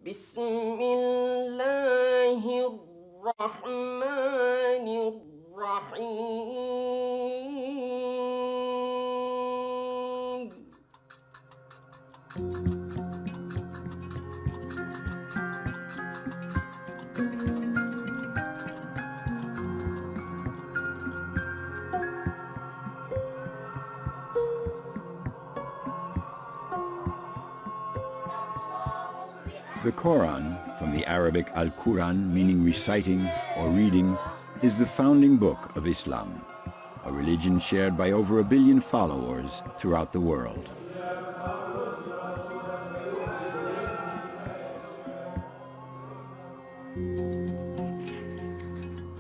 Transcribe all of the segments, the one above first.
بسم الله الرحمن الرحيم. The Koran, from the Arabic al-Quran, meaning reciting or reading, is the founding book of Islam, a religion shared by over 1 billion followers throughout the world.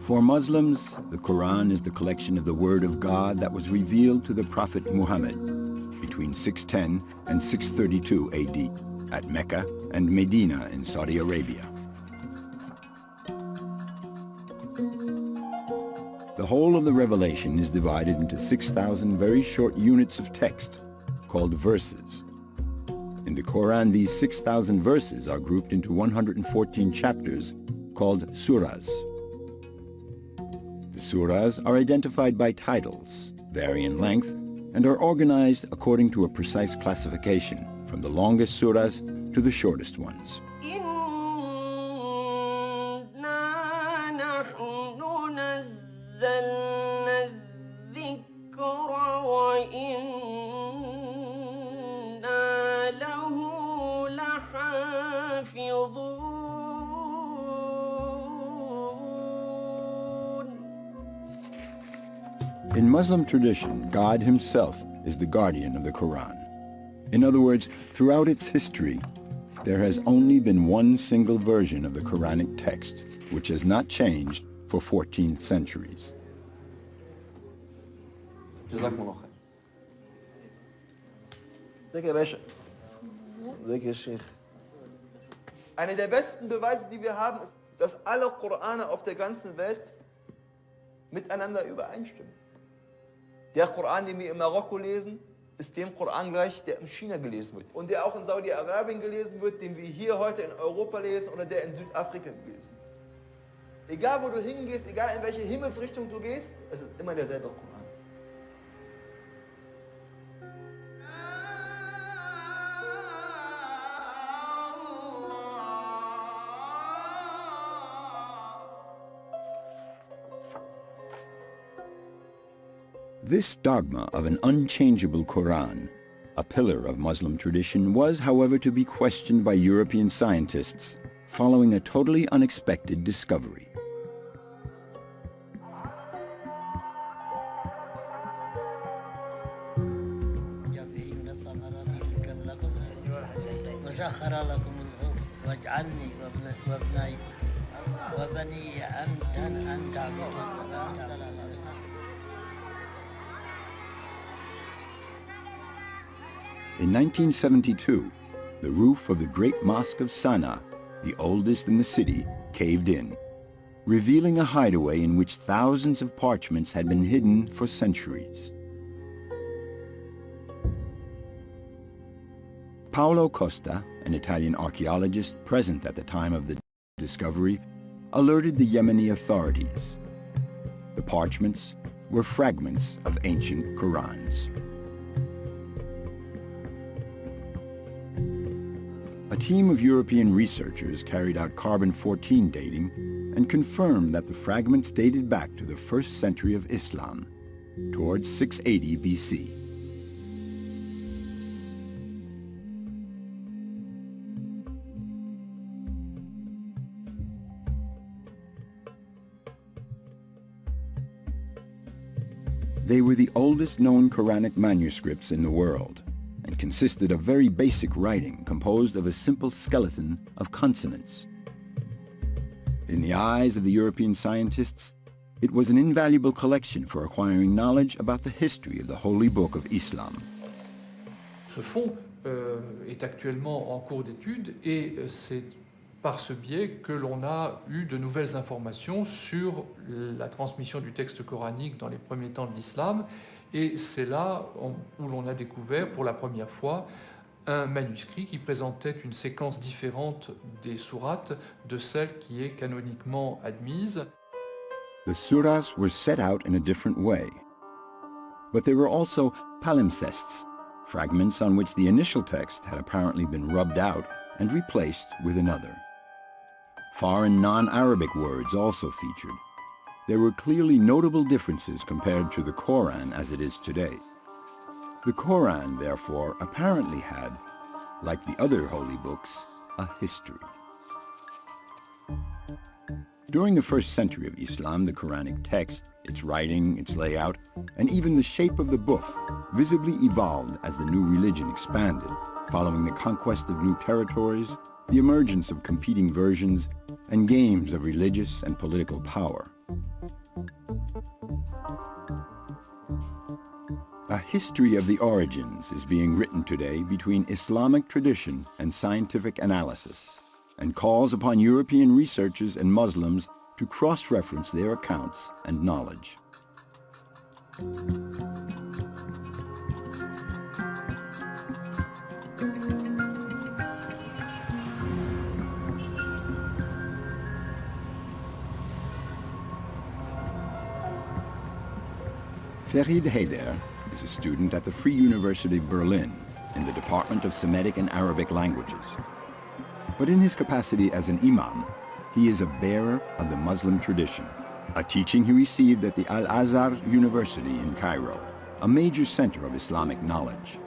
For Muslims, the Quran is the collection of the Word of God that was revealed to the Prophet Muhammad between 610 and 632 AD at Mecca and Medina in Saudi Arabia. The whole of the revelation is divided into 6,000 very short units of text called verses. In the Quran, these 6,000 verses are grouped into 114 chapters called surahs. The surahs are identified by titles, vary in length, and are organized according to a precise classification, from the longest surahs to the shortest ones. In Muslim tradition, God himself is the guardian of the Quran. In other words, throughout its history, there has only been one single version of the Quranic text, which has not changed for 14 centuries. Einer der besten Beweise, die wir haben, ist, dass alle Korane auf der ganzen Welt miteinander übereinstimmen. Der Koran, den wir in Marokko lesen, ist dem Koran gleich, der in China gelesen wird. Und der auch in Saudi-Arabien gelesen wird, den wir hier heute in Europa lesen oder der in Südafrika gelesen wird. Egal wo du hingehst, egal in welche Himmelsrichtung du gehst, es ist immer derselbe Koran. This dogma of an unchangeable Quran, a pillar of Muslim tradition, was, however, to be questioned by European scientists following a totally unexpected discovery. In 1972, the roof of the Great Mosque of Sana'a, the oldest in the city, caved in, revealing a hideaway in which thousands of parchments had been hidden for centuries. Paolo Costa, an Italian archaeologist present at the time of the discovery, alerted the Yemeni authorities. The parchments were fragments of ancient Qurans. A team of European researchers carried out carbon-14 dating and confirmed that the fragments dated back to the 1st century of Islam, towards 680 BC. They were the oldest known Quranic manuscripts in the world, and consisted of very basic writing composed of a simple skeleton of consonants. In the eyes of the European scientists, it was an invaluable collection for acquiring knowledge about the history of the Holy Book of Islam. Ce fonds est actuellement en cours d'étude et c'est par ce biais que l'on a eu de nouvelles informations sur la transmission du texte coranique dans les premiers temps de l'islam. Et c'est là où l'on a découvert pour la première fois un manuscrit qui présentait une séquence différente des sourates de celle qui est canoniquement admise. The surahs were set out in a different way. But there were also palimpsests, fragments on which the initial text had apparently been rubbed out and replaced with another. Foreign non-Arabic words also featured. There were clearly notable differences compared to the Koran as it is today. The Koran, therefore, apparently had, like the other holy books, a history. During the first century of Islam, the Quranic text, its writing, its layout, and even the shape of the book visibly evolved as the new religion expanded, following the conquest of new territories, the emergence of competing versions, and games of religious and political power. A history of the origins is being written today between Islamic tradition and scientific analysis, and calls upon European researchers and Muslims to cross-reference their accounts and knowledge. Farid Haider is a student at the Free University of Berlin in the Department of Semitic and Arabic Languages. But in his capacity as an imam, he is a bearer of the Muslim tradition, a teaching he received at the Al-Azhar University in Cairo, a major center of Islamic knowledge.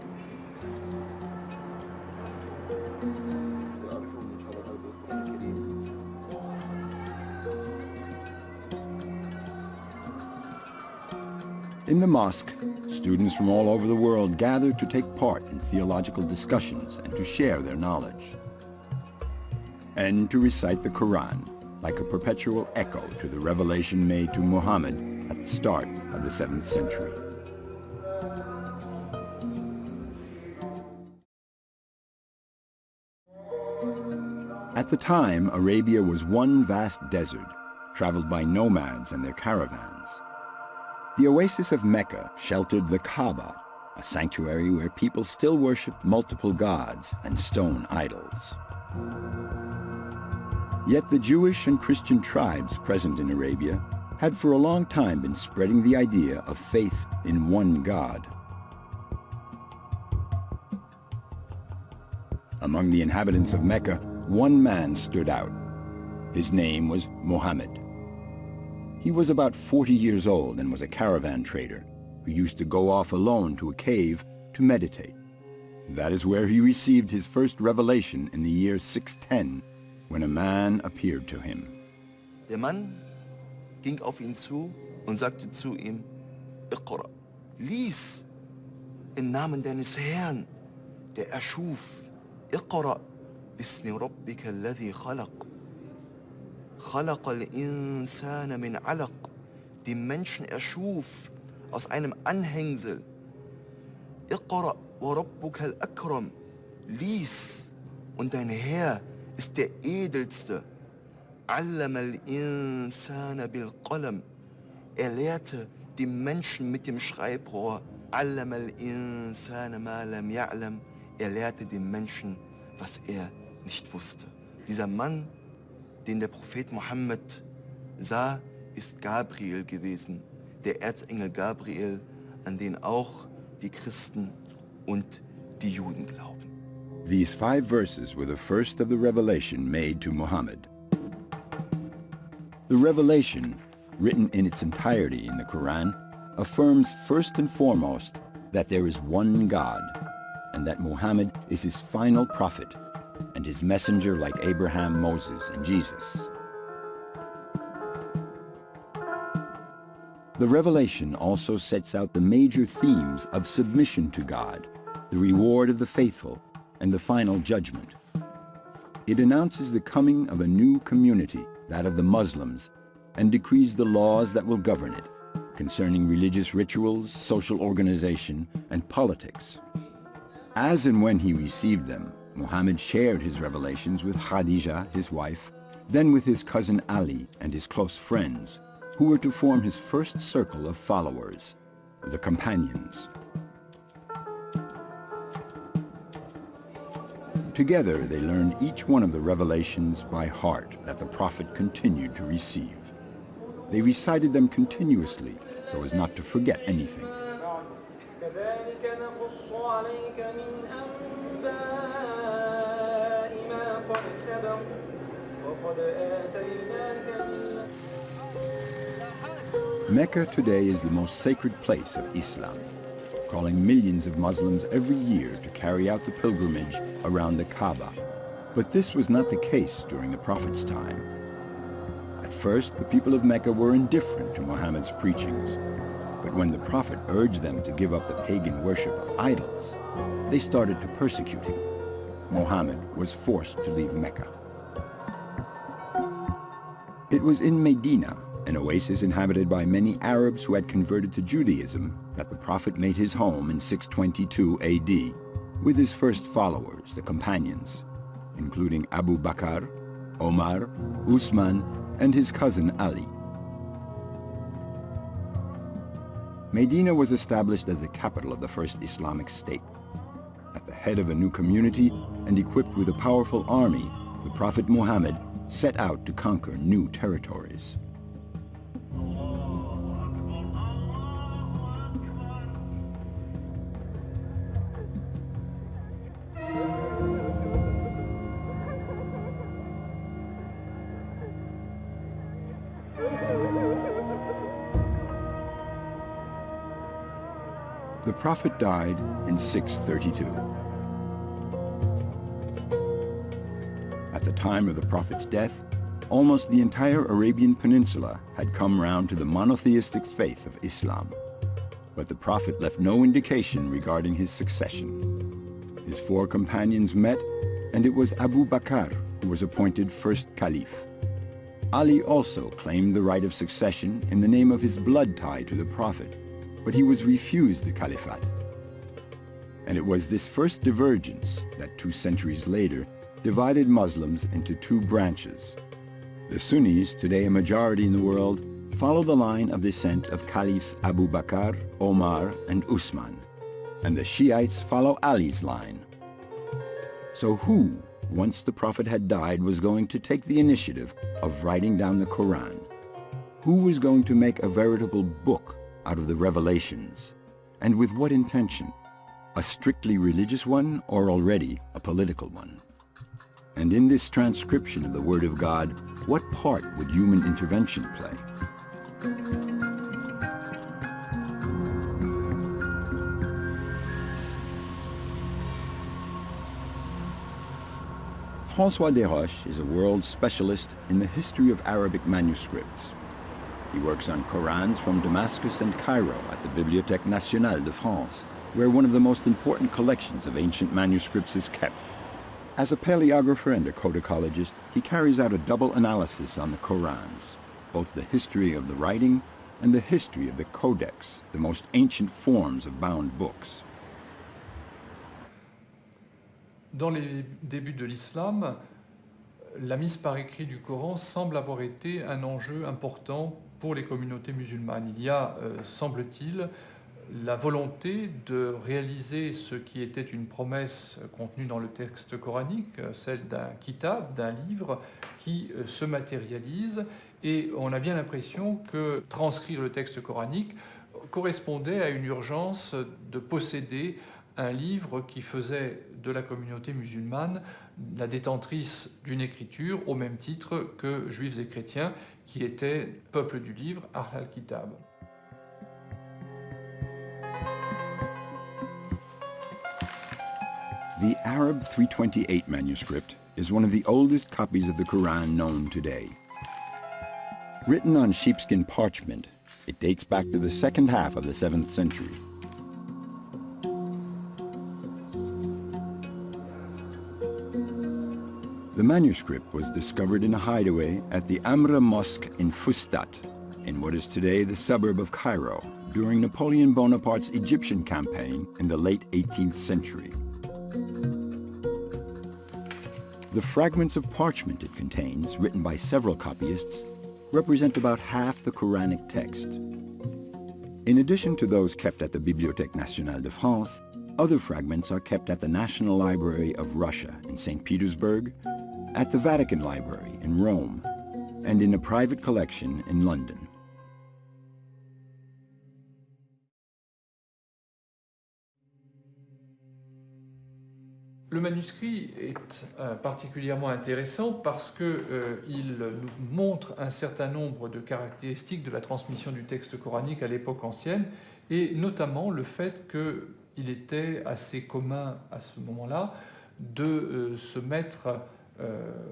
In the mosque, students from all over the world gather to take part in theological discussions and to share their knowledge, and to recite the Quran like a perpetual echo to the revelation made to Muhammad at the start of the 7th century. At the time, Arabia was one vast desert, traveled by nomads and their caravans. The oasis of Mecca sheltered the Kaaba, a sanctuary where people still worshiped multiple gods and stone idols. Yet the Jewish and Christian tribes present in Arabia had for a long time been spreading the idea of faith in one God. Among the inhabitants of Mecca, one man stood out. His name was Muhammad. He was about 40 years old and was a caravan trader who used to go off alone to a cave to meditate. That is where he received his first revelation in the year 610, when a man appeared to him. Der Mann ging auf ihn zu und sagte zu ihm, Iqra, lies im Namen deines Herrn, der erschuf. Iqra, bismi rabbika alladhi khalaq. خلق الإنسان من علق, die Menschen erschuf aus einem Anhängsel. Iqra wa rabbuka al-akram, lies, und dein Herr ist der Edelste. Allama al-insana bil-qalam, lehrte die Menschen mit dem Schreibrohr. Allama al-insana ma lam ya'lam, lehrte den Menschen, was nicht wusste. Dieser Mann, den der Prophet Mohammed sah, ist Gabriel gewesen, der Erzengel Gabriel, an den auch die Christen und die Juden glauben. These 5 verses were the first of the revelation made to Muhammad. The revelation, written in its entirety in the Quran, affirms first and foremost that there is one God, and that Muhammad is his final prophet, and his messenger like Abraham, Moses, and Jesus. The revelation also sets out the major themes of submission to God, the reward of the faithful, and the final judgment. It announces the coming of a new community, that of the Muslims, and decrees the laws that will govern it, concerning religious rituals, social organization, and politics. As and when he received them, Muhammad shared his revelations with Khadija, his wife, then with his cousin Ali and his close friends, who were to form his first circle of followers, the companions. Together, they learned each one of the revelations by heart that the Prophet continued to receive. They recited them continuously so as not to forget anything. كذلك نقص عليك من أنباء ما قد سبق وقد آتيناك من Mecca today is the most sacred place of Islam, calling millions of Muslims every year to carry out the pilgrimage around the Kaaba. But this was not the case during the Prophet's time. At first, the people of Mecca were indifferent to Muhammad's preachings. But when the Prophet urged them to give up the pagan worship of idols, they started to persecute him. Muhammad was forced to leave Mecca. It was in Medina, an oasis inhabited by many Arabs who had converted to Judaism, that the Prophet made his home in 622 AD with his first followers, the companions, including Abu Bakr, Omar, Uthman, and his cousin Ali. Medina was established as the capital of the first Islamic state. At the head of a new community and equipped with a powerful army, the Prophet Muhammad set out to conquer new territories. The Prophet died in 632. At the time of the Prophet's death, almost the entire Arabian Peninsula had come round to the monotheistic faith of Islam. But the Prophet left no indication regarding his succession. His 4 companions met, and it was Abu Bakr who was appointed first caliph. Ali also claimed the right of succession in the name of his blood tie to the Prophet, but he was refused the Caliphate. And it was this first divergence that 2 centuries later divided Muslims into 2 branches. The Sunnis, today a majority in the world, follow the line of descent of Caliphs Abu Bakr, Omar, and Uthman, and the Shiites follow Ali's line. So who, once the Prophet had died, was going to take the initiative of writing down the Quran? Who was going to make a veritable book out of the revelations? And with what intention? A strictly religious one or already a political one? And in this transcription of the Word of God, what part would human intervention play? François Desroches is a world specialist in the history of Arabic manuscripts. He works on Qur'ans from Damascus and Cairo at the Bibliothèque Nationale de France, where one of the most important collections of ancient manuscripts is kept. As a paleographer and a codicologist, he carries out a double analysis on the Qur'ans, both the history of the writing and the history of the codex, the most ancient forms of bound books. Dans les débuts de l'islam, la mise par écrit du Coran semble avoir été un enjeu important pour les communautés musulmanes. Il y a, semble-t-il, la volonté de réaliser ce qui était une promesse contenue dans le texte coranique, celle d'un kitab, d'un livre qui se matérialise, et on a bien l'impression que transcrire le texte coranique correspondait à une urgence de posséder un livre qui faisait de la communauté musulmane la détentrice d'une écriture au même titre que juifs et chrétiens qui étaient peuple du livre, Ahl al-Kitab. The Arab 328 manuscript is one of the oldest copies of the Quran known today. Written on sheepskin parchment, it dates back to the second half of the 7th century. The manuscript was discovered in a hideaway at the Amra Mosque in Fustat, in what is today the suburb of Cairo, during Napoleon Bonaparte's Egyptian campaign in the late 18th century. The fragments of parchment it contains, written by several copyists, represent about half the Quranic text. In addition to those kept at the Bibliothèque Nationale de France, Other fragments are kept at the National Library of Russia in St. Petersburg, at the Vatican Library in Rome, and in a private collection in London. Le manuscrit est particulièrement intéressant parce qu'il nous montre un certain nombre de caractéristiques de la transmission du texte coranique à l'époque ancienne, et notamment le fait qu'il était assez commun à ce moment-là de se mettre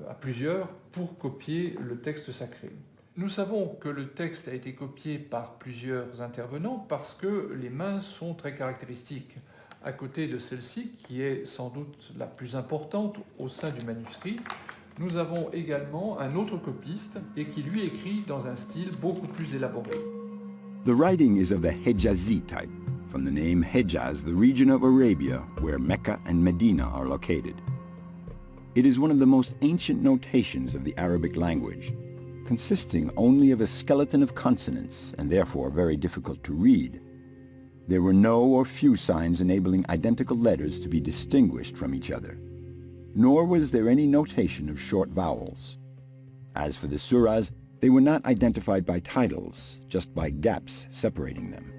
à plusieurs pour copier le texte sacré. Nous savons que le texte a été copié par plusieurs intervenants parce que les mains sont très caractéristiques. À côté de celle-ci, qui est sans doute la plus importante au sein du manuscrit, nous avons également un autre copiste et qui lui écrit dans un style beaucoup plus élaboré. The writing is of the Hijazi type, from the name Hejaz, the region of Arabia where Mecca and Medina are located. It is one of the most ancient notations of the Arabic language, consisting only of a skeleton of consonants and therefore very difficult to read. There were no or few signs enabling identical letters to be distinguished from each other, nor was there any notation of short vowels. As for the surahs, they were not identified by titles, just by gaps separating them.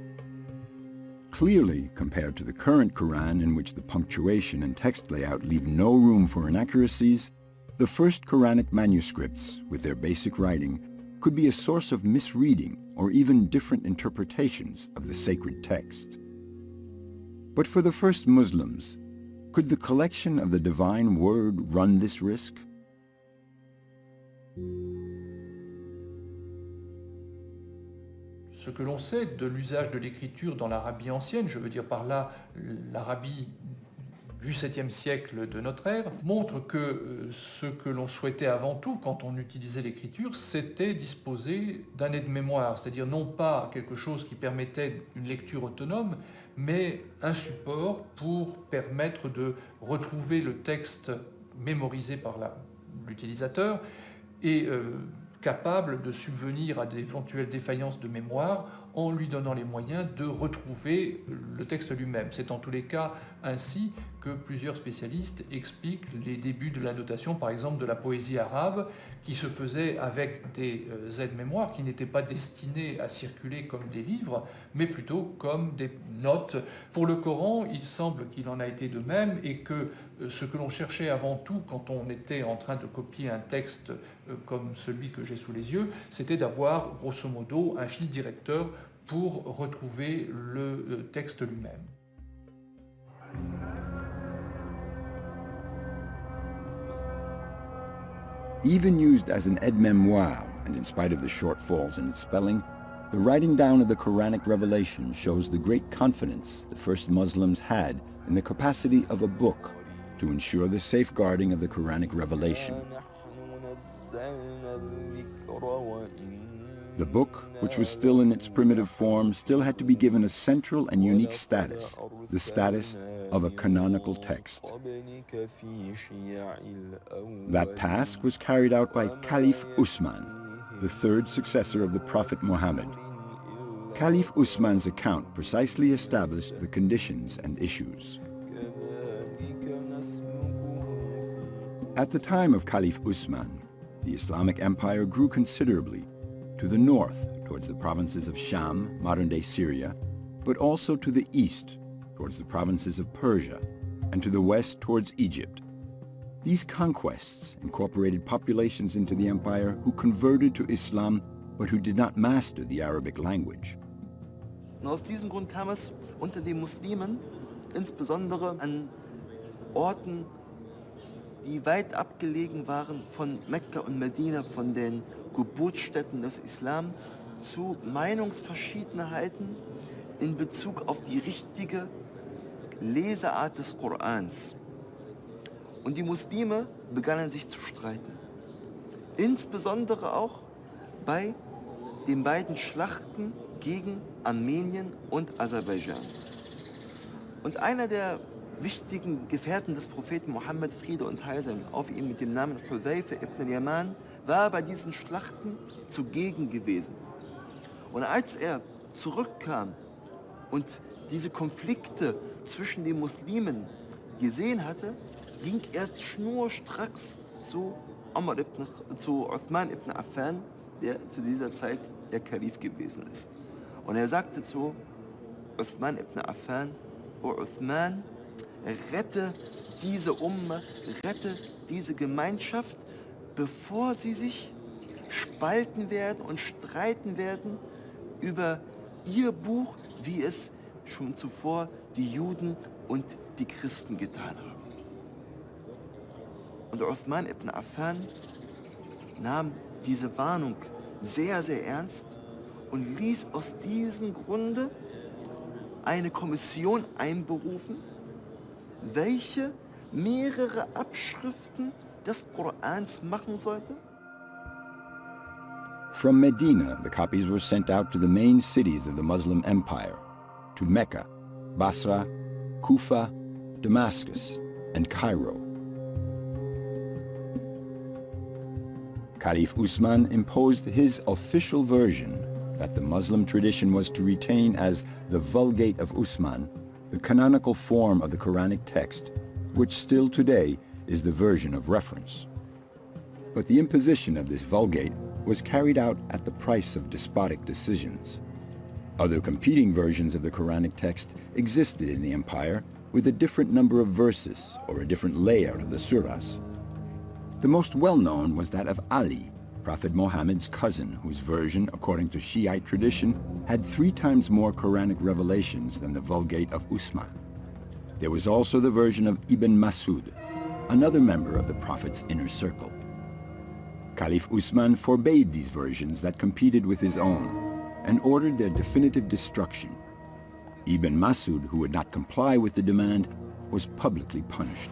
Clearly, compared to the current Quran, in which the punctuation and text layout leave no room for inaccuracies, the first Quranic manuscripts, with their basic writing, could be a source of misreading or even different interpretations of the sacred text. But for the first Muslims, could the collection of the divine word run this risk? Ce que l'on sait de l'usage de l'écriture dans l'Arabie ancienne, je veux dire par là l'Arabie du 7e siècle de notre ère, montre que ce que l'on souhaitait avant tout quand on utilisait l'écriture, c'était disposer d'un aide-mémoire, c'est-à-dire non pas quelque chose qui permettait une lecture autonome, mais un support pour permettre de retrouver le texte mémorisé par l'utilisateur et capable de subvenir à d'éventuelles défaillances de mémoire en lui donnant les moyens de retrouver le texte lui-même. C'est en tous les cas ainsi que plusieurs spécialistes expliquent les débuts de la notation, par exemple de la poésie arabe, qui se faisait avec des aides-mémoires qui n'étaient pas destinées à circuler comme des livres, mais plutôt comme des notes. Pour le Coran, il semble qu'il en a été de même et que ce que l'on cherchait avant tout quand on était en train de copier un texte comme celui que j'ai sous les yeux, c'était d'avoir grosso modo un fil directeur pour retrouver le texte lui-même. Even used as an aide-mémoire, and in spite of the shortfalls in its spelling, the writing down of the Quranic revelation shows the great confidence the first Muslims had in the capacity of a book to ensure the safeguarding of the Quranic revelation. The book, which was still in its primitive form, still had to be given a central and unique status, the status of a canonical text. That task was carried out by Caliph Uthman, the third successor of the Prophet Muhammad. Caliph Uthman's account precisely established the conditions and issues. At the time of Caliph Uthman, the Islamic Empire grew considerably, to the north towards the provinces of Sham, modern-day Syria, but also to the east towards the provinces of Persia, and to the west towards Egypt. These conquests incorporated populations into the empire who converted to Islam, but who did not master the Arabic language. Und aus diesem Grund kam es unter den Muslimen, insbesondere an Orten, die weit abgelegen waren von Mekka und Medina, von den Geburtsstätten des Islam, zu Meinungsverschiedenheiten in Bezug auf die richtige Leseart des Korans. Und die Muslime begannen sich zu streiten. Insbesondere auch bei den beiden Schlachten gegen Armenien und Aserbaidschan. Und einer der wichtigen Gefährten des Propheten Mohammed, Friede und Heil sei auf ihm, mit dem Namen Hudhayfa ibn al-Yaman, war bei diesen Schlachten zugegen gewesen. Und als er zurückkam und diese Konflikte zwischen den Muslimen gesehen hatte, ging er schnurstracks zu Uthman ibn Affan, der zu dieser Zeit der Kalif gewesen ist. Und er sagte zu Uthman ibn Affan: O Uthman, rette diese Umma, rette diese Gemeinschaft, bevor sie sich spalten werden und streiten werden über ihr Buch, wie es schon zuvor die Juden und die Christen getan haben. Und Uthman ibn Affan nahm diese Warnung sehr, sehr ernst und ließ aus diesem Grunde eine Kommission einberufen, welche mehrere Abschriften des Korans machen sollte. From Medina, the copies were sent out to the main cities of the Muslim Empire, to Mecca, Basra, Kufa, Damascus, and Cairo. Caliph Uthman imposed his official version that the Muslim tradition was to retain as the Vulgate of Uthman, the canonical form of the Quranic text, which still today is the version of reference. But the imposition of this Vulgate was carried out at the price of despotic decisions. Other competing versions of the Quranic text existed in the empire with a different number of verses or a different layout of the surahs. The most well-known was that of Ali, Prophet Muhammad's cousin, whose version, according to Shiite tradition, had 3 times more Quranic revelations than the Vulgate of Uthman. There was also the version of Ibn Masud, another member of the Prophet's inner circle. Caliph Uthman forbade these versions that competed with his own and ordered their definitive destruction. Ibn Masud, who would not comply with the demand, was publicly punished.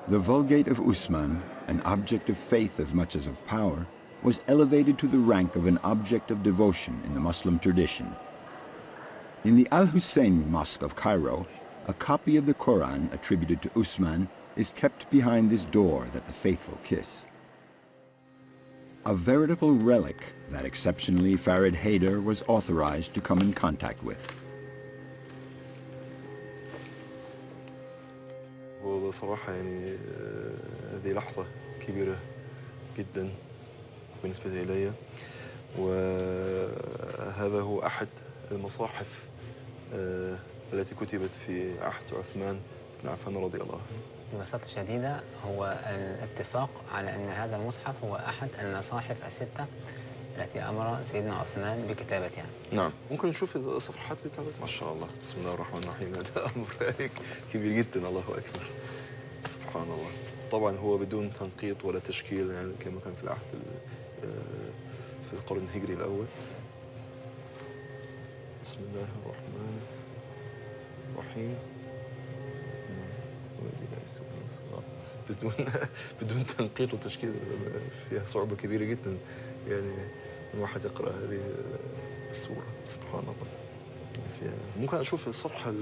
The Vulgate of Uthman, an object of faith as much as of power, was elevated to the rank of an object of devotion in the Muslim tradition. In the Al-Hussein Mosque of Cairo, a copy of the Koran attributed to Uthman is kept behind this door that the faithful kiss. A veritable relic that exceptionally Farid Haider was authorized to come in contact with. وبصراحة يعني هذه لحظة كبيرة جدا بالنسبة إلي، وهذا هو أحد المصاحف التي كتبت في عهد عثمان بن عفان رضي الله عنه. ببساطة شديدة هو الاتفاق على أن هذا المصحف هو أحد المصاحف الستة التي أمر سيدنا عثمان بكتابتها. نعم، ممكن نشوف الصفحات بتاعتها؟ ما شاء الله، بسم الله الرحمن الرحيم. هذا أمر كبير جدا، الله أكبر، سبحان الله. طبعا هو بدون تنقيط ولا تشكيل، يعني كما كان في العهد في القرن الهجري الأول. بسم الله الرحمن الرحيم. بدون تنقيط وتشكيل فيها صعوبة كبيرة جدا، يعني الواحد يقرأ هذه السورة، سبحان الله. يعني فيها ممكن أشوف الصفحة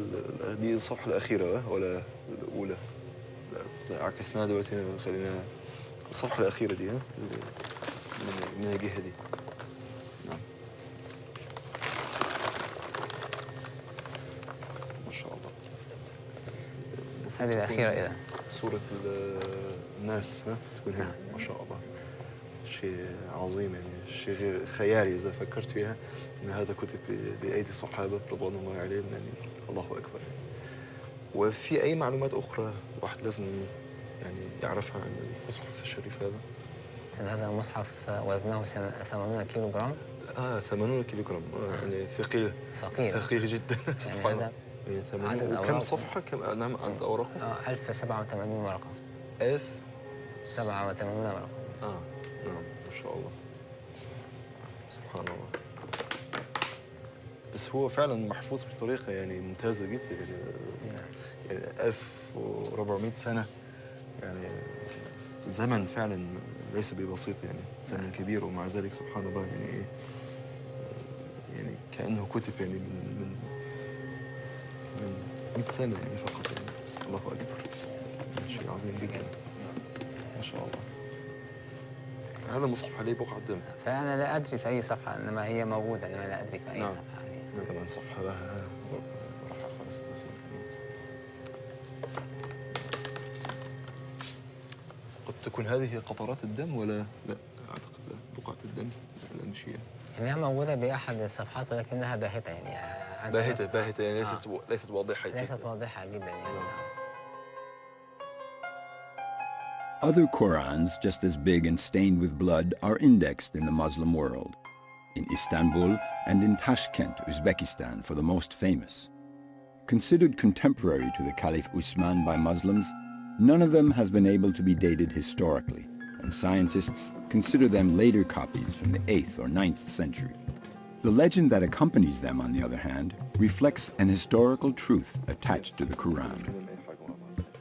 دي الصفحة الأخيرة ولا الأولى؟ لا، زي عكسناها دلوقتي، خلينا الصفحة الأخيرة دي من الجهة دي. نعم، ما شاء الله. هذه الأخيرة إذا سورة الناس تكون هنا، ما شاء الله. شيء عظيم، يعني شيء غير خيالي إذا فكرت فيها أن هذا كتب بأيدي الصحابة رضوان الله عليهم، يعني الله أكبر. وفي أي معلومات أخرى واحد لازم يعني يعرفها عن المصحف الشريف هذا؟ هذا المصحف وزنه 80 كيلو جرام. 80 كيلو جرام، يعني ثقيل. ثقيل جدا. يعني هذا يعني 80 عدد وكم أوراق. صفحة كم نعم عدد أوراقه؟ 1087 ورقة. 87 ورقة. نعم ما شاء الله سبحان الله. بس هو فعلا محفوظ بطريقة يعني ممتازة جدا يعني 1400 سنة يعني في زمن فعلا ليس ببسيط يعني زمن كبير ومع ذلك سبحان الله يعني إيه يعني كأنه كتب يعني من 100 سنة يعني فقط يعني الله أكبر شيء عظيم جدا ما شاء الله. هذا المصحف عليه بقعة دم. فأنا لا أدري في أي صفحة، إنما هي موجودة، إنما لا أدري في أي صفحة. كمان صفحة لها قد تكون هذه قطرات الدم ولا لا؟ أعتقد لا بقعة الدم الأمشية. إنها موجودة بأحد الصفحات ولكنها باهتة يعني. باهتة يعني ليست واضحة جدا. ليست واضحة جدا يعني. Other Qurans, just as big and stained with blood, are indexed in the Muslim world, in Istanbul and in Tashkent, Uzbekistan, for the most famous. Considered contemporary to the Caliph Uthman by Muslims, none of them has been able to be dated historically, and scientists consider them later copies from the 8th or 9th century. The legend that accompanies them, on the other hand, reflects an historical truth attached to the Quran.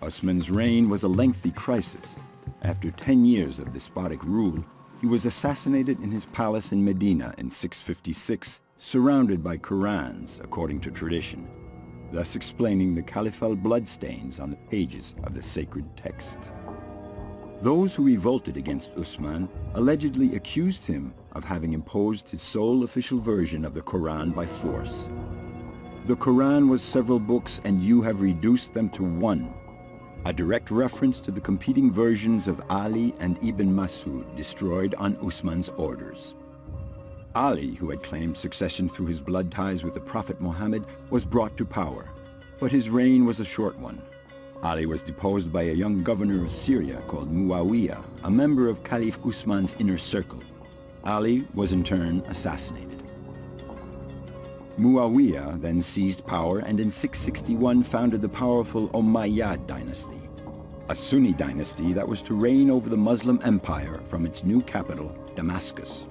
Uthman's reign was a lengthy crisis. After 10 years of despotic rule, he was assassinated in his palace in Medina in 656, surrounded by Qur'ans, according to tradition, thus explaining the caliphal bloodstains on the pages of the sacred text. Those who revolted against Uthman allegedly accused him of having imposed his sole official version of the Quran by force. The Quran was several books, and you have reduced them to one, a direct reference to the competing versions of Ali and Ibn Masud destroyed on Uthman's orders. Ali, who had claimed succession through his blood ties with the Prophet Muhammad, was brought to power, but his reign was a short one. Ali was deposed by a young governor of Syria called Muawiyah, a member of Caliph Uthman's inner circle. Ali was in turn assassinated. Muawiyah then seized power and in 661 founded the powerful Umayyad dynasty, a Sunni dynasty that was to reign over the Muslim empire from its new capital, Damascus.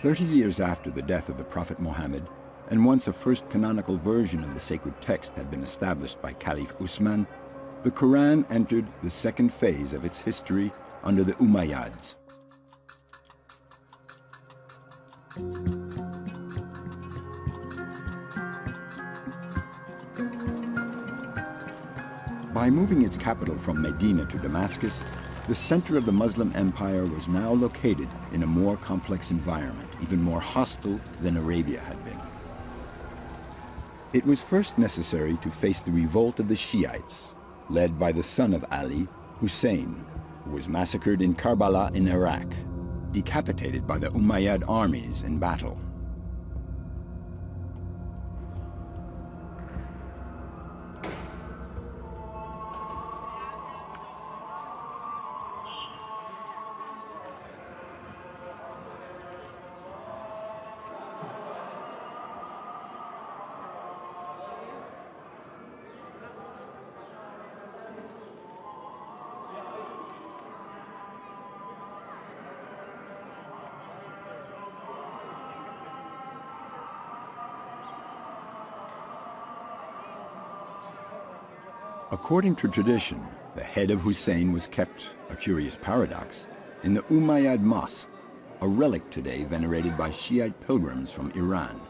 "30 years after the death of the Prophet Muhammad, and once a first canonical version of the sacred text had been established by Caliph Uthman, the Quran entered the second phase of its history under the Umayyads. By moving its capital from Medina to Damascus, the center of the Muslim empire was now located in a more complex environment, even more hostile than Arabia had been. It was first necessary to face the revolt of the Shiites, led by the son of Ali, Hussein, who was massacred in Karbala in Iraq, decapitated by the Umayyad armies in battle. According to tradition, the head of Hussein was kept, a curious paradox, in the Umayyad Mosque, a relic today venerated by Shiite pilgrims from Iran.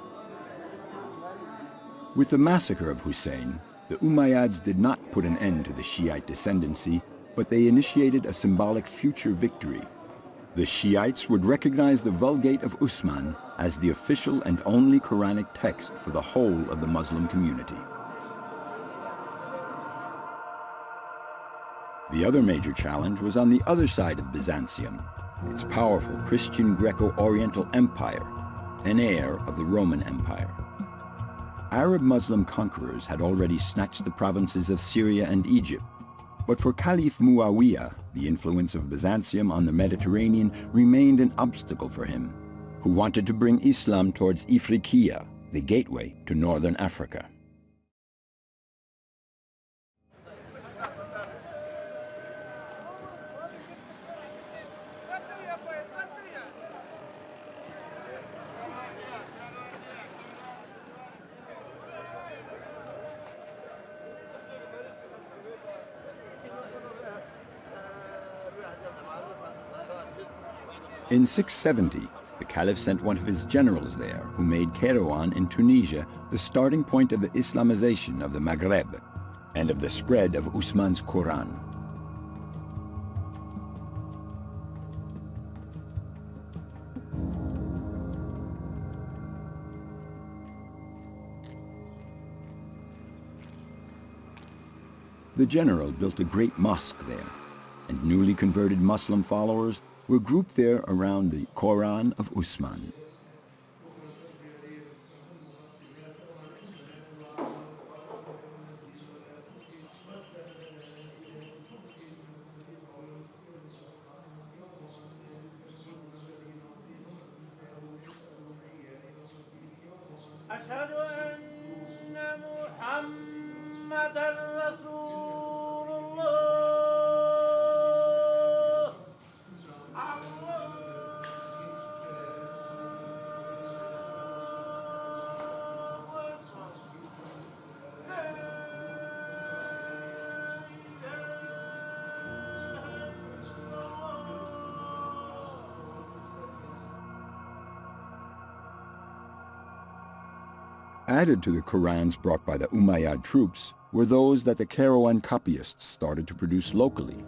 With the massacre of Hussein, the Umayyads did not put an end to the Shiite descendancy, but they initiated a symbolic future victory. The Shiites would recognize the Vulgate of Uthman as the official and only Quranic text for the whole of the Muslim community. The other major challenge was on the other side of Byzantium, its powerful Christian Greco-Oriental empire, an heir of the Roman Empire. Arab Muslim conquerors had already snatched the provinces of Syria and Egypt. But for Caliph Muawiyah, the influence of Byzantium on the Mediterranean remained an obstacle for him, who wanted to bring Islam towards Ifriqiya, the gateway to northern Africa. In 670, the Caliph sent one of his generals there, who made Kairouan in Tunisia the starting point of the Islamization of the Maghreb and of the spread of Uthman's Quran. The general built a great mosque there, and newly converted Muslim followers were grouped there around the Koran of Uthman. أشهد أن محمدًا رسول الله. Added to the Qurans brought by the Umayyad troops were those that the Kairouan copyists started to produce locally.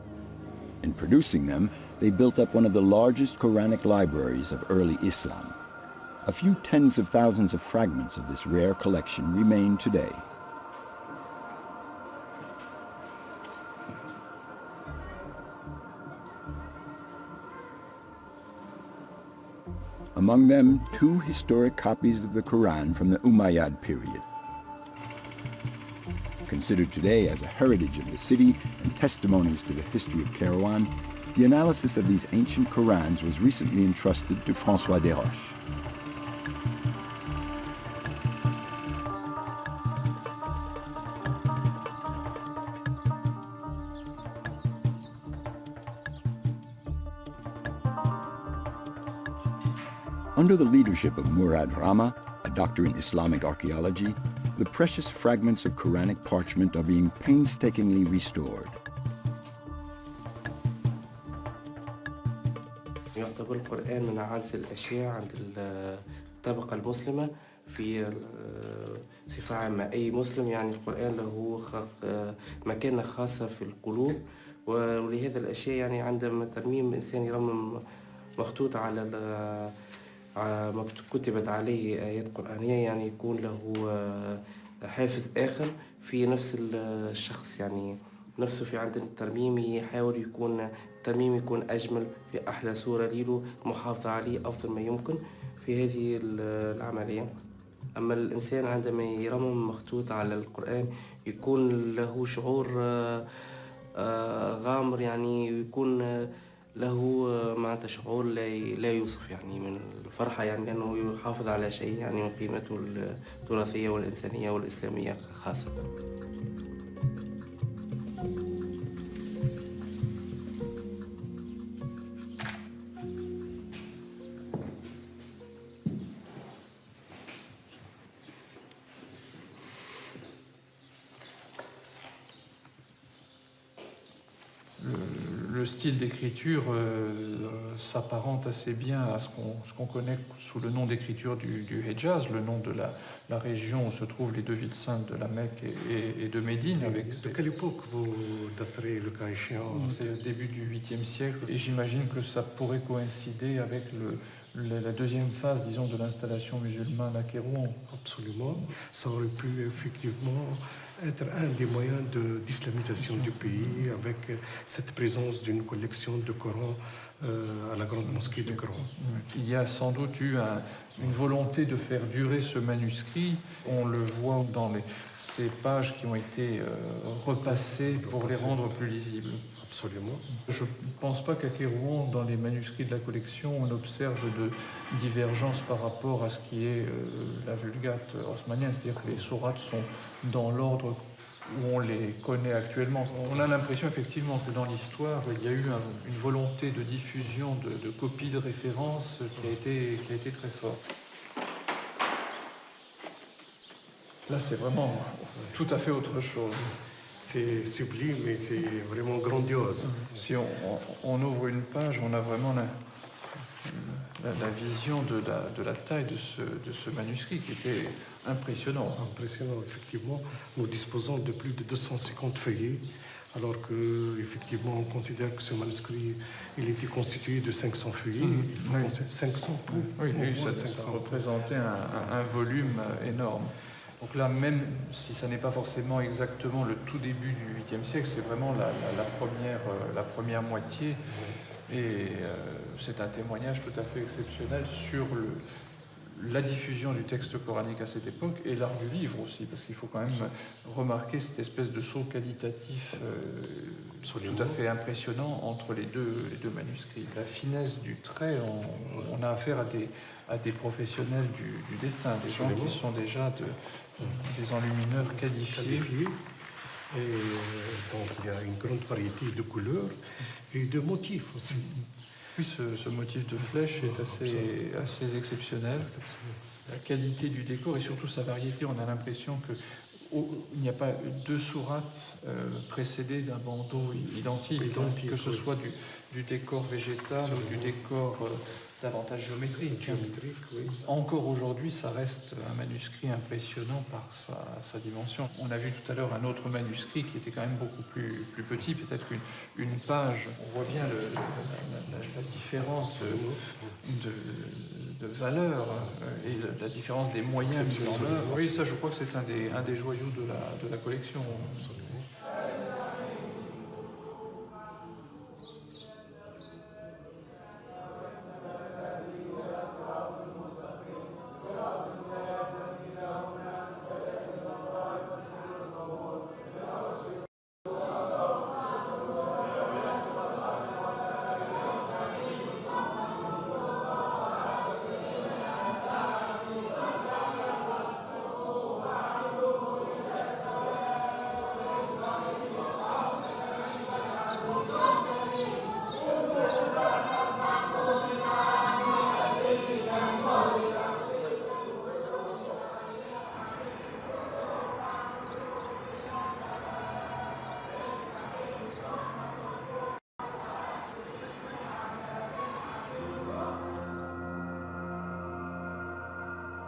In producing them, they built up one of the largest Quranic libraries of early Islam. A few tens of thousands of fragments of this rare collection remain today. Among them, two historic copies of the Quran from the Umayyad period. Considered today as a heritage of the city and testimonies to the history of Kairouan, the analysis of these ancient Qurans was recently entrusted to François Desroches. Under the leadership of Murad Rama, a doctor in Islamic archaeology, the precious fragments of Quranic parchment are being painstakingly restored. يعتبر القرآن من أعز الأشياء عند الطبقة المسلمة في صفة عامة. أي مسلم يعني القرآن له مكانة خاصة في القلوب، ولهذا الأشياء يعني عندما ترميم إنسان يرمم مخطوط على كتبت عليه آيات قرآنية، يعني يكون له حافز آخر في نفس الشخص، يعني نفسه في عند الترميم يحاول يكون الترميم يكون أجمل في أحلى صورة له، محافظة عليه أفضل ما يمكن في هذه العملية. أما الإنسان عندما يرمم مخطوط على القرآن يكون له شعور غامر، يعني يكون له معناتها شعور لا يوصف يعني من الفرحة، يعني لأنه يحافظ على شيء يعني من قيمته التراثية والإنسانية والإسلامية خاصة. Le style d'écriture s'apparente assez bien à ce qu'on connaît sous le nom d'écriture du Hejaz, le nom de la région où se trouvent les deux villes saintes de la Mecque et de Médine. De quelle époque vous daterez le cas échéant? C'est le début du 8e siècle, et j'imagine que ça pourrait coïncider avec la deuxième phase, disons, de l'installation musulmane à Kairouan. Absolument, ça aurait pu effectivement être un des moyens d'islamisation du pays, avec cette présence d'une collection de Coran à la grande mosquée du Coran. Il y a sans doute eu une volonté de faire durer ce manuscrit. On le voit dans ces pages qui ont été repassées pour les rendre plus lisibles. Absolument. Je ne pense pas qu'à Kérouan, dans les manuscrits de la collection, on observe de divergence par rapport à ce qui est la Vulgate haussmannienne, c'est-à-dire que les sourates sont dans l'ordre où on les connaît actuellement. On a l'impression effectivement que dans l'histoire, il y a eu une volonté de diffusion de copies de référence qui a été très forte. Là, c'est vraiment tout à fait autre chose. C'est sublime et c'est vraiment grandiose. Si on ouvre une page, on a vraiment la vision de la taille de ce manuscrit qui était impressionnant. Impressionnant, effectivement. Nous disposons de plus de 250 feuillets, alors qu'effectivement, on considère que ce manuscrit il était constitué de 500 feuillets. Il faut penser 500 pots. Oui, ça représentait un volume énorme. Donc là, même si ça n'est pas forcément exactement le tout début du 8e siècle, c'est vraiment la première moitié. Et c'est un témoignage tout à fait exceptionnel sur la diffusion du texte coranique à cette époque et l'art du livre aussi, parce qu'il faut quand même remarquer cette espèce de saut qualitatif tout à fait impressionnant entre les deux manuscrits. La finesse du trait, on a affaire à des professionnels du dessin, des gens qui sont déjà des enlumineurs qualifiés. Et donc il y a une grande variété de couleurs et de motifs aussi. Oui, ce motif de flèche est assez exceptionnel. La qualité du décor et surtout sa variété, on a l'impression qu'il n'y a pas deux sourates précédées d'un bandeau identique, que ce soit du décor végétal ou du décor davantage géométrique. Oui. Encore aujourd'hui, ça reste un manuscrit impressionnant par sa dimension. On a vu tout à l'heure un autre manuscrit qui était quand même beaucoup plus petit, peut-être qu'une page. On voit bien la différence de valeur et la différence des moyens mis en œuvre. Oui, ça je crois que c'est un des joyaux de la collection. Absolument.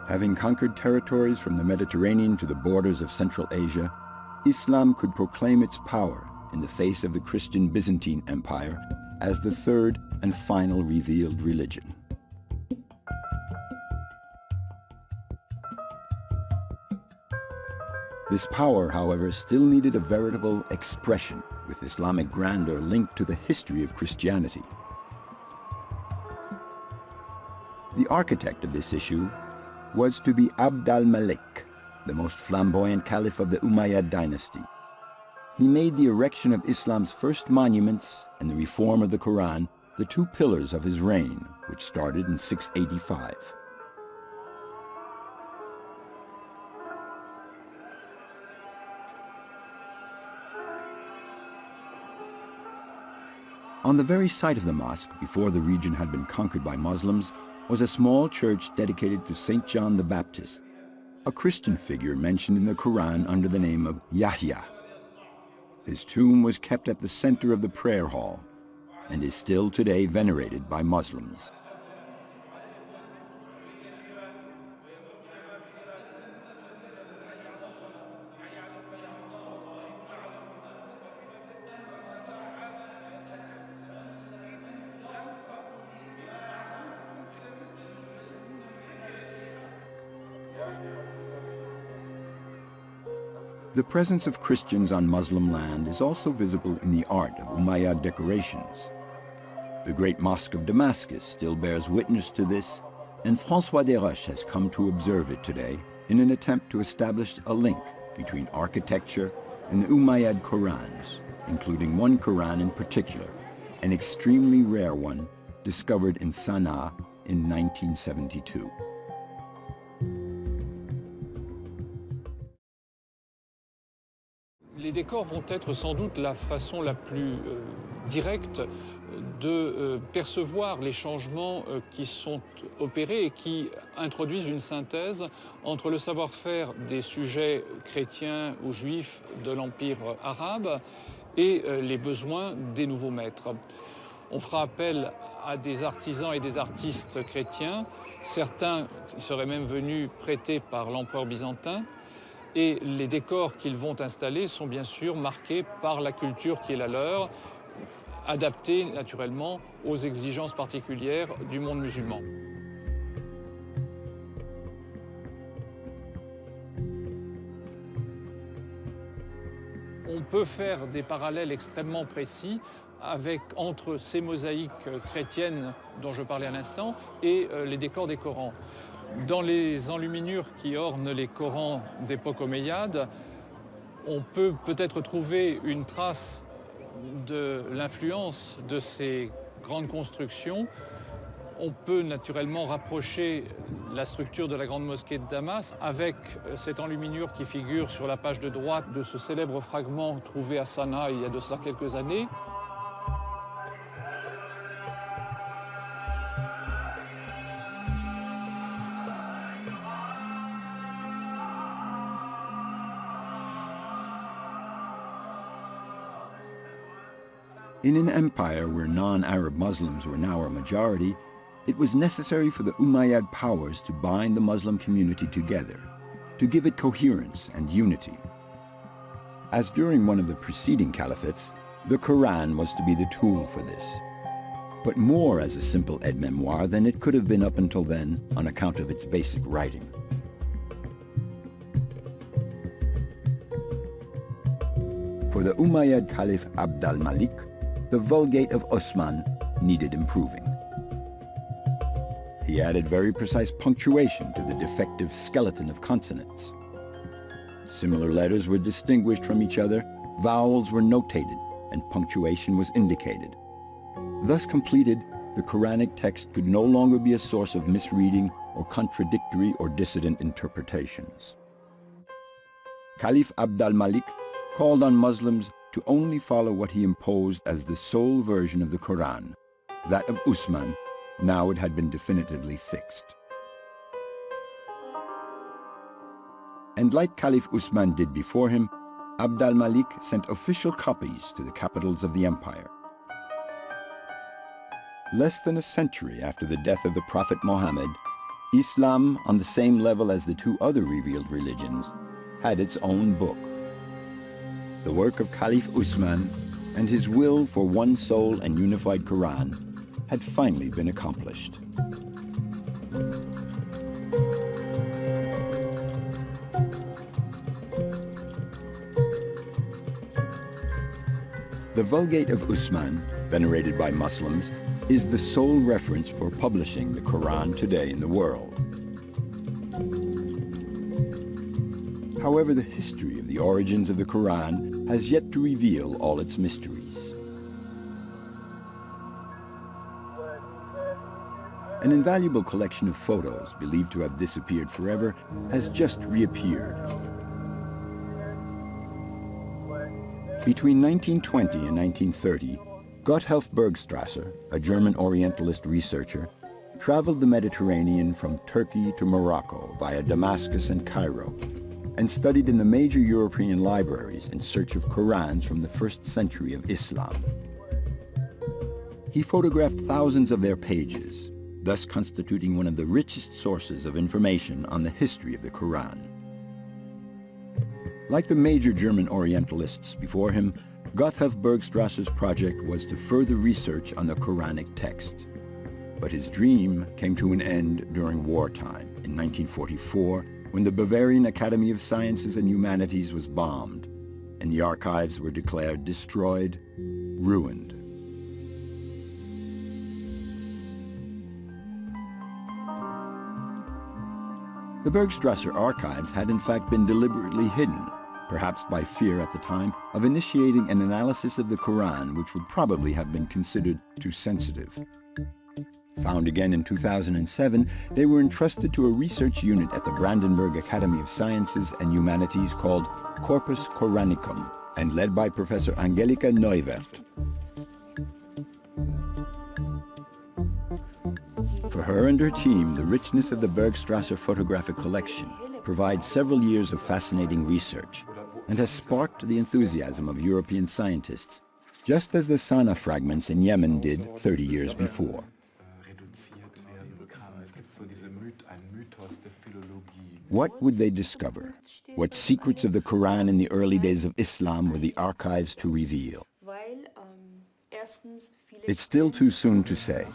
Having conquered territories from the Mediterranean to the borders of Central Asia, Islam could proclaim its power in the face of the Christian Byzantine Empire as the third and final revealed religion. This power, however, still needed a veritable expression, with Islamic grandeur linked to the history of Christianity. The architect of this issue was to be Abd al-Malik, the most flamboyant caliph of the Umayyad dynasty. He made the erection of Islam's first monuments and the reform of the Quran the two pillars of his reign, which started in 685. On the very site of the mosque, before the region had been conquered by Muslims, was a small church dedicated to St. John the Baptist, a Christian figure mentioned in the Quran under the name of Yahya. His tomb was kept at the center of the prayer hall and is still today venerated by Muslims. The presence of Christians on Muslim land is also visible in the art of Umayyad decorations. The great Mosque of Damascus still bears witness to this, and François Desroches has come to observe it today in an attempt to establish a link between architecture and the Umayyad Qur'ans, including one Qur'an in particular, an extremely rare one discovered in Sana'a in 1972. Les décors vont être sans doute la façon la plus directe de percevoir les changements qui sont opérés et qui introduisent une synthèse entre le savoir-faire des sujets chrétiens ou juifs de l'Empire arabe et les besoins des nouveaux maîtres. On fera appel à des artisans et des artistes chrétiens, certains seraient même venus prêtés par l'empereur byzantin, et les décors qu'ils vont installer sont bien sûr marqués par la culture qui est la leur, adaptés naturellement aux exigences particulières du monde musulman. On peut faire des parallèles extrêmement précis entre ces mosaïques chrétiennes dont je parlais à l'instant et les décors des Corans. Dans les enluminures qui ornent les Corans d'époque omeyyade, on peut peut-être trouver une trace de l'influence de ces grandes constructions. On peut naturellement rapprocher la structure de la grande mosquée de Damas avec cette enluminure qui figure sur la page de droite de ce célèbre fragment trouvé à Sana'a il y a de cela quelques années. In an empire where non-Arab Muslims were now a majority, it was necessary for the Umayyad powers to bind the Muslim community together, to give it coherence and unity. As during one of the preceding caliphates, the Quran was to be the tool for this, but more as a simple aide-memoire than it could have been up until then on account of its basic writing. For the Umayyad Caliph Abd al-Malik, the Vulgate of Uthman needed improving. He added very precise punctuation to the defective skeleton of consonants. Similar letters were distinguished from each other, vowels were notated, and punctuation was indicated. Thus completed, the Quranic text could no longer be a source of misreading or contradictory or dissident interpretations. Caliph Abd al-Malik called on Muslims to only follow what he imposed as the sole version of the Quran, that of Uthman. Now it had been definitively fixed. And like Caliph Uthman did before him, Abd al-Malik sent official copies to the capitals of the empire. Less than a century after the death of the Prophet Muhammad, Islam, on the same level as the two other revealed religions, had its own book. The work of Caliph Uthman and his will for one sole and unified Quran had finally been accomplished. The Vulgate of Uthman, venerated by Muslims, is the sole reference for publishing the Quran today in the world. However, the history of the origins of the Quran has yet to reveal all its mysteries. An invaluable collection of photos, believed to have disappeared forever, has just reappeared. Between 1920 and 1930, Gotthelf Bergstrasser, a German Orientalist researcher, traveled the Mediterranean from Turkey to Morocco via Damascus and Cairo, and studied in the major European libraries in search of Qurans from the 1st century of Islam. He photographed thousands of their pages, thus constituting one of the richest sources of information on the history of the Quran. Like the major German Orientalists before him, Gotthelf Bergstrasser's project was to further research on the Quranic text. But his dream came to an end during wartime in 1944, when the Bavarian Academy of Sciences and Humanities was bombed, and the archives were declared destroyed, ruined. The Bergstrasser archives had in fact been deliberately hidden, perhaps by fear at the time of initiating an analysis of the Quran which would probably have been considered too sensitive. Found again in 2007, they were entrusted to a research unit at the Brandenburg Academy of Sciences and Humanities called Corpus Coranicum and led by Professor Angelika Neuwirth. For her and her team, the richness of the Bergstrasser photographic collection provides several years of fascinating research and has sparked the enthusiasm of European scientists, just as the Sana fragments in Yemen did 30 years before. What would they discover? What secrets of the Quran in the early days of Islam were the archives to reveal? It's still too soon to say,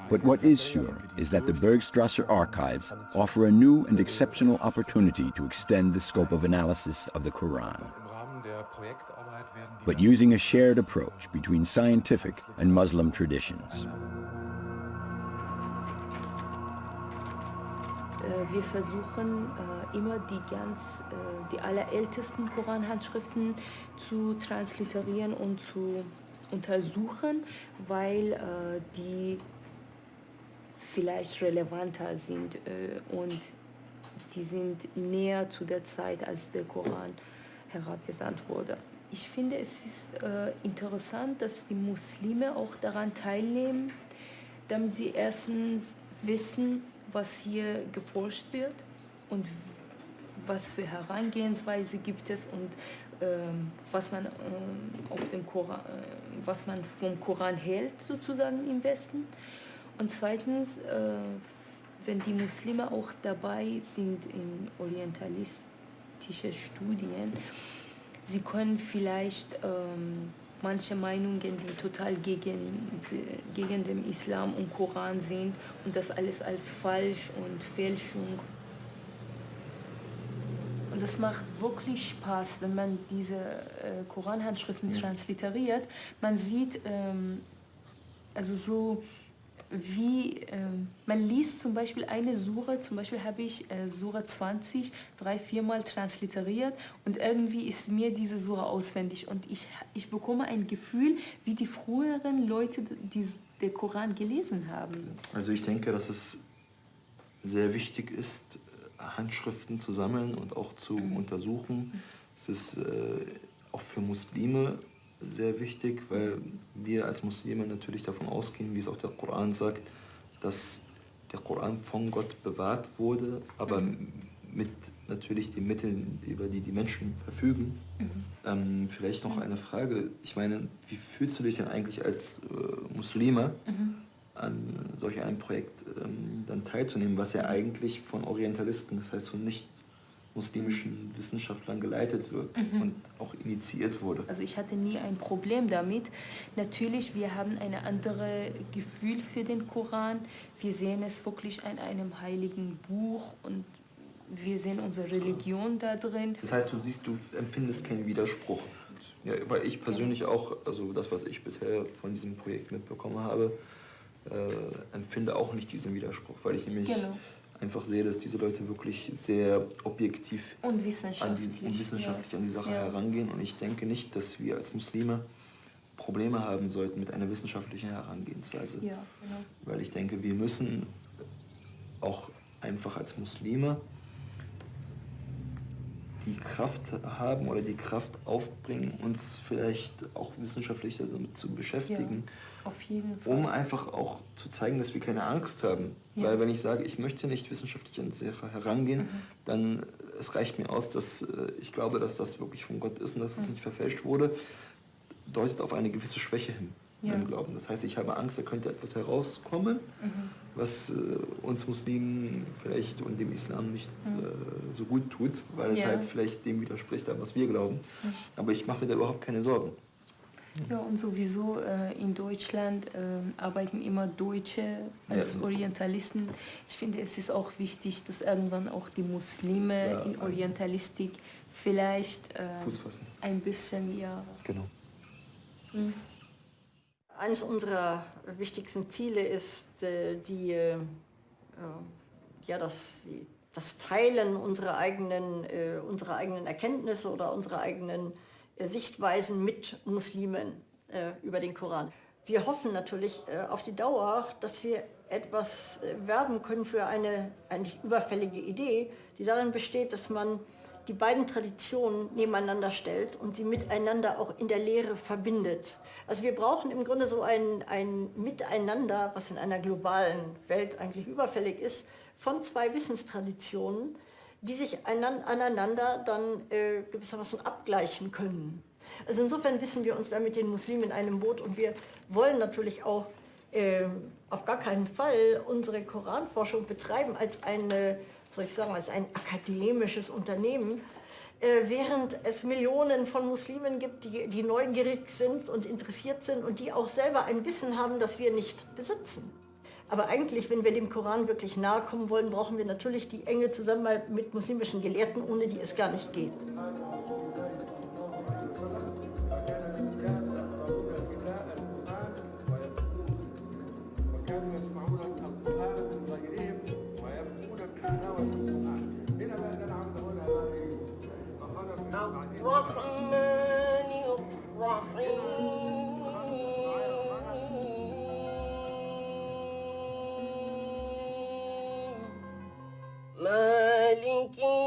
but what is sure is that the Bergstrasser archives offer a new and exceptional opportunity to extend the scope of analysis of the Quran, but using a shared approach between scientific and Muslim traditions. Wir versuchen immer die allerältesten Koranhandschriften zu transliterieren und zu untersuchen, weil die vielleicht relevanter sind und die sind näher zu der Zeit, als der Koran herabgesandt wurde. Ich finde, es ist interessant, dass die Muslime auch daran teilnehmen, damit sie erstens wissen, was hier geforscht wird und was für Herangehensweise gibt es und was man auf dem Koran, was man vom Koran hält, sozusagen im Westen. Und zweitens, wenn die Muslime auch dabei sind in orientalistische Studien, sie können vielleicht manche Meinungen, die total gegen den Islam und Koran sind und das alles als falsch und Fälschung. Und das macht wirklich Spaß, wenn man diese Koranhandschriften transliteriert. Man sieht, also so wie, man liest zum Beispiel eine Sure, zum Beispiel habe ich Sure 20 3-4 Mal transliteriert und irgendwie ist mir diese Sure auswendig und ich bekomme ein Gefühl, wie die früheren Leute den Koran gelesen haben. Also ich denke, dass es sehr wichtig ist, Handschriften zu sammeln und auch zu untersuchen. Es ist auch für Muslime sehr wichtig, weil wir als Muslime natürlich davon ausgehen, wie es auch der Koran sagt, dass der Koran von Gott bewahrt wurde, aber mit natürlich den Mitteln, über die die Menschen verfügen. Vielleicht noch eine Frage. Ich meine, wie fühlst du dich denn eigentlich als Muslime an solch einem Projekt dann teilzunehmen, was ja eigentlich von Orientalisten, das heißt von nicht-muslimischen Wissenschaftlern geleitet wird und auch initiiert wurde? Also ich hatte nie ein Problem damit. Natürlich, wir haben ein anderes Gefühl für den Koran. Wir sehen es wirklich in einem heiligen Buch und wir sehen unsere Religion da drin. Das heißt, du empfindest keinen Widerspruch. Ja, weil ich persönlich auch, also das, was ich bisher von diesem Projekt mitbekommen habe, empfinde auch nicht diesen Widerspruch, weil ich nämlich einfach sehe, dass diese Leute wirklich sehr objektiv und wissenschaftlich an die Sache herangehen. Und ich denke nicht, dass wir als Muslime Probleme haben sollten mit einer wissenschaftlichen Herangehensweise. Ja, genau. Weil ich denke, wir müssen auch einfach als Muslime die Kraft haben oder die Kraft aufbringen, uns vielleicht auch wissenschaftlich damit zu beschäftigen, auf jeden Fall. Um einfach auch zu zeigen, dass wir keine Angst haben. Ja. Weil wenn ich sage, ich möchte nicht wissenschaftlich an die Sache herangehen, dann es reicht mir aus, dass ich glaube, dass das wirklich von Gott ist und dass es nicht verfälscht wurde, deutet auf eine gewisse Schwäche hin im Glauben. Das heißt, ich habe Angst, da könnte etwas herauskommen, was uns Muslimen vielleicht und dem Islam nicht so gut tut, weil es halt vielleicht dem widerspricht, was wir glauben. Aber ich mache mir da überhaupt keine Sorgen. Ja, und sowieso in Deutschland arbeiten immer Deutsche als Orientalisten. Ich finde, es ist auch wichtig, dass irgendwann auch die Muslime in Orientalistik vielleicht ein bisschen, Genau. Eines unserer wichtigsten Ziele ist, die das Teilen unserer eigenen Erkenntnisse oder unserer eigenen Sichtweisen mit Muslimen über den Koran. Wir hoffen natürlich auf die Dauer, dass wir etwas werben können für eine eigentlich überfällige Idee, die darin besteht, dass man die beiden Traditionen nebeneinander stellt und sie miteinander auch in der Lehre verbindet. Also wir brauchen im Grunde so ein Miteinander, was in einer globalen Welt eigentlich überfällig ist, von zwei Wissenstraditionen, die sich aneinander dann gewissermaßen abgleichen können. Also insofern wissen wir uns da mit den Muslimen in einem Boot und wir wollen natürlich auch auf gar keinen Fall unsere Koranforschung betreiben als als ein akademisches Unternehmen, während es Millionen von Muslimen gibt, die neugierig sind und interessiert sind und die auch selber ein Wissen haben, das wir nicht besitzen. Aber eigentlich, wenn wir dem Koran wirklich nahe kommen wollen, brauchen wir natürlich die enge Zusammenarbeit mit muslimischen Gelehrten, ohne die es gar nicht geht. مالك